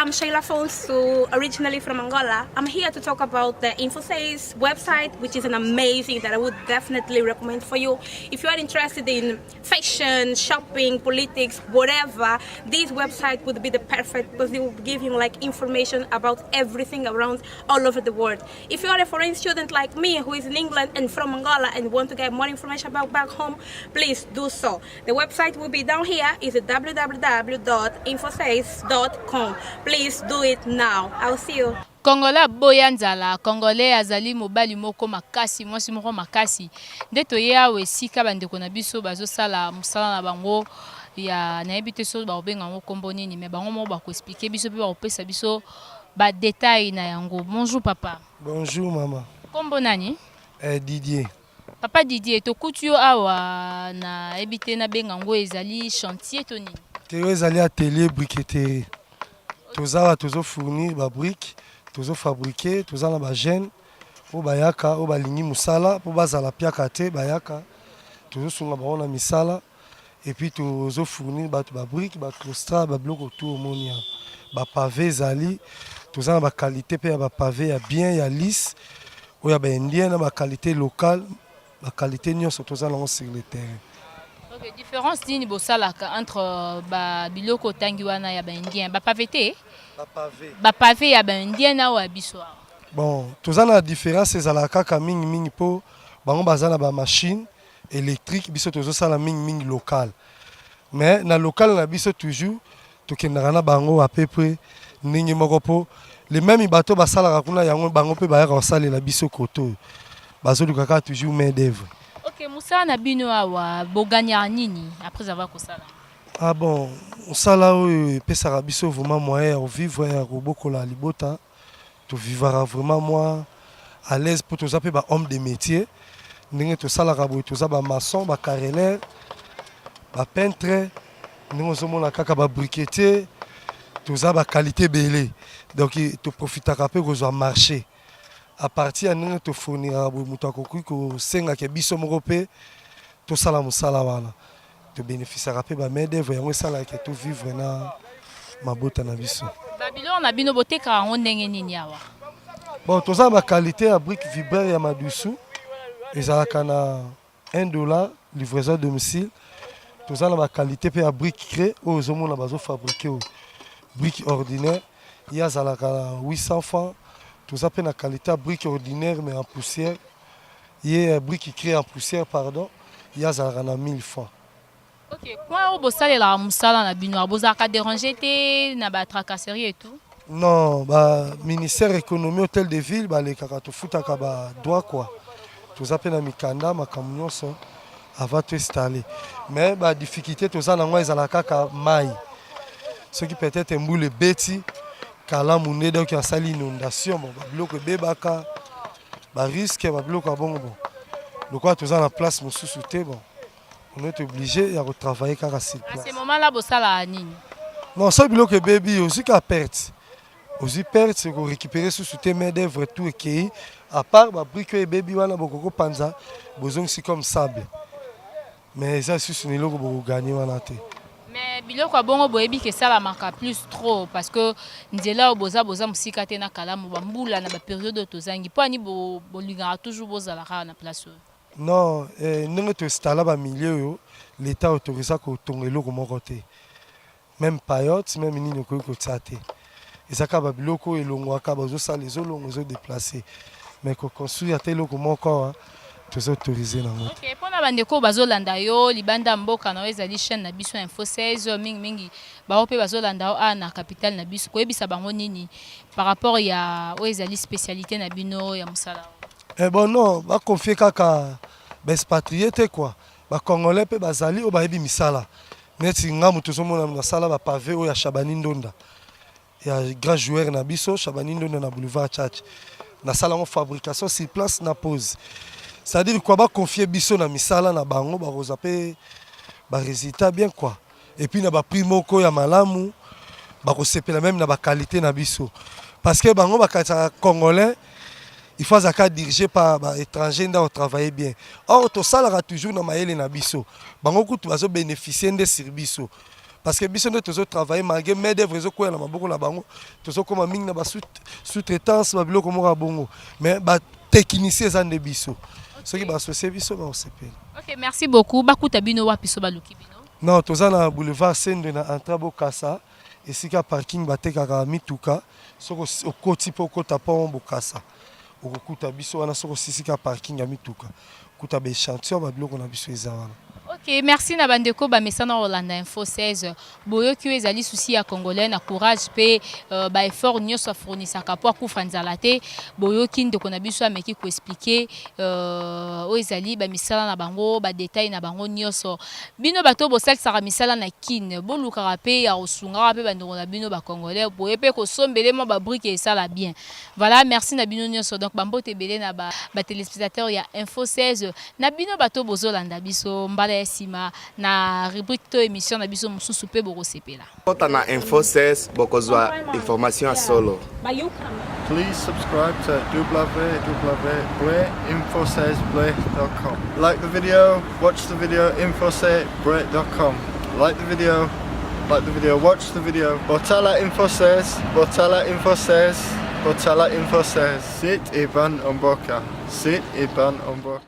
I'm Sheila Fonsu, originally from Angola. I'm here to talk about the InfoSays website, which is an amazing that I would definitely recommend for you. If you are interested in fashion, shopping, politics, whatever, this website would be the perfect because it will give you like information about everything around all over the world. If you are a foreign student like me who is in England and from Angola and want to get more information about back home, please do so. The website will be down here. It's www.infosays.com. Please do it now. I'll see you. Congolais boyanzala, Congolais azali mobali moko makasi, mwasi moko makasi. Nde toya we sika bandeko na biso bazosala musala na bango ya nayebi te so ba obenga ngo kombo nini mais bango mo ba ko expliquer biso pe ba opesa biso ba détail na yango. Bonjour papa. Bonjour maman. Kombo nani? Didier. Papa Didier, to kutu awa na ebite na benga ngo ezali chantier to nini? Tero ezali atelier briqueterie. Toza tozo fournir ba briques, tozo fabriquer, toza na ba gène po bayaka o balingi musala po bazala piaka te bayaka. Tozo sunga ba na misala et puis tozo fournir ba briques, ba clostra, ba bloc autour monia. Ba pavé zali, toza na ba qualité pe ya ba pavé ya bien ya lisse. O ya ba indien na ba qualité locale, ba qualité nyonso toza na sur le terrain. Ok, différence dini bosalaka entre ba biloko tangi wana ya ba indien, ba pavé te? Ba pavé ya ba indien na wa biso. Bon, toza na différence ezalaka ka mingi po bango bazana ba machine électrique biso tozo sala mingi local. Mais na local na biso toujours tokendaka na bango à peu près ningi moko po les mêmes bateaux basalaka kuna yango bango pe bayaka basalela biso koto. Bazolukaka toujours main d'œuvre. Ok, Moussa na bino awa boganya nini après avoir kosala? Ah bon, osala oyo pesaka biso vraiment moyen ya vivre ya kobokola libota. Tu vivras vraiment moi à l'aise pour tous appeler homme de métier. Nous tous ça la rabo, tous ça maçon, carreleur, peintre, nous sommes la kaka briquetier, tous ça qualité belé. Donc tu profites à peu que marché. À partir de nous te fournir à mutakoku que senga ke biso morope, tout ça la musala wana. Tu bénéficieras peu ba main d'œuvre et on ça la que tu vivre na mabota na biso. Babylone na bino boteka ngo ndenge nini awa? Bon, tout ça ma qualité à brique vibraire ya madusu. Ezalaka na $1 livraison à domicile. Tout ça ma qualité pe à brique crée aux hommes na bazo fabriquer brique ordinaire. Il y a zalaka 800 francs. Tout ça pe na qualité à brique ordinaire mais en poussière. Il y a brique crée en poussière pardon. Il y a zalaka na 1000 francs. Ok, point au bossale la musala na bino bozaka déranger te na ba tracasserie et tout. Non, bah ministère économie hôtel de ville bah les kakato futaka ba droit quoi. Tout ça pe na mikanda makamunyo so avant de installer. Mais bah difficulté tout ça na ngwa ezalaka ka mai. Ce qui peut-être un boule beti kala munde donc en sali inondation bon bah bloc bebaka bah risque bah bloc bon bon. Le quoi tout ça na place mususu te bon. On est obligé de retravailler car à cette place. À ce moment-là, vous savez nini? Non, ça bloc baby aussi qu'à perte. Aussi perte, c'est qu'on récupère sous tes mains d'œuvre tout et à part ma brique et baby wana bokoko panza, besoin c'est comme sable. Mais ça c'est une logo pour gagner wana te. Mais biloko bongo boyebi que ça la manque plus trop parce que nzela boza musika te na kala mo bambula na ba période tozangi po ani bo linga toujours bozala na place. Non, nous te installer au milieu, l'État autorise à tongelo comme côté. Même payotte, même ni ne ko tsate. Et ça ka biloko elongwa ka bazo ça les olongo zo déplacer. Mais ko construire tel loko moko tous autorisé na ngoto. OK, pona bandeko bazolanda yo libanda mboka na ezali chaîne na biso InfoSays mingi ba ope bazolanda o na capitale na biso ko yebisa bango nini par rapport ya o ezali spécialité na bino ya musala. Eh bon non, va confier kaka expatrié te quoi. Ba congolais pe bazali o ba yebi misala. Neti ngamu tozomona na sala ba pavé o ya Shabani Ndonda. Ya grand joueur na biso Shabani Ndonda na boulevard Church. Na sala en fabrication sur place na pose. C'est-à-dire quoi ba confier biso na misala na bango ba rozape ba résultat bien quoi. Et puis na ba prix moko ya malamu ba ko sepela même na ba qualité na biso. Parce que bango ba kata congolais il faut diriger par étrangers qui travailler bien. Or, tout ça, toujours dans Maël et Nabiso. Bango kutu bazo bénéficier de services. parce que biso nde tozotravaille malgré main d'œuvre ezokwela na maboko na bango tozokoma mingi na sous-traitance babiloko moko ya bongo mais batechnicien eza nde biso soki baasocie biso baosepela. Ok, merci beaucoup. Bakuta bino wapi so baluki bino? Non, toza na boulevard Sendwe na entrée Bokassa esika parking batekaka mituka soko okoti mpo okota mpo Bokassa okokuta biso wana soko sisika parking ya mituka kuta baéchantillon babiloko na biso eza wana. Ok, merci na bandeko bamesana Rolanda Info 16 boyoki ezali souci ya congolais na courage pe ba effort nyonso fournisaka po akufa nzala te boyoki ndeko na biso ameki ko expliquer o ezali bamisala na bango ba détail na bango nyonso bino bato bosalisaka misala na kin bolukaka pe ya osungaka pe bandeko na bino ba congolais boye pe ko sombele mo ba brique esala bien. Voilà, merci na bino nyonso donc bambote belé na ba téléspectateurs ya Info 16 na bino bato bozolanda biso mbala sima na rubrique to émission na biso mususu pe borosepela. Kota na Info 16 bokozwa information solo. Please subscribe to www.info16play.com. Like the video, watch the video, info16play.com. Like the video, watch the video. Botala Info16, Botala Info16, Botala Info16. Sit Iban Omboka. Sit Iban Omboka.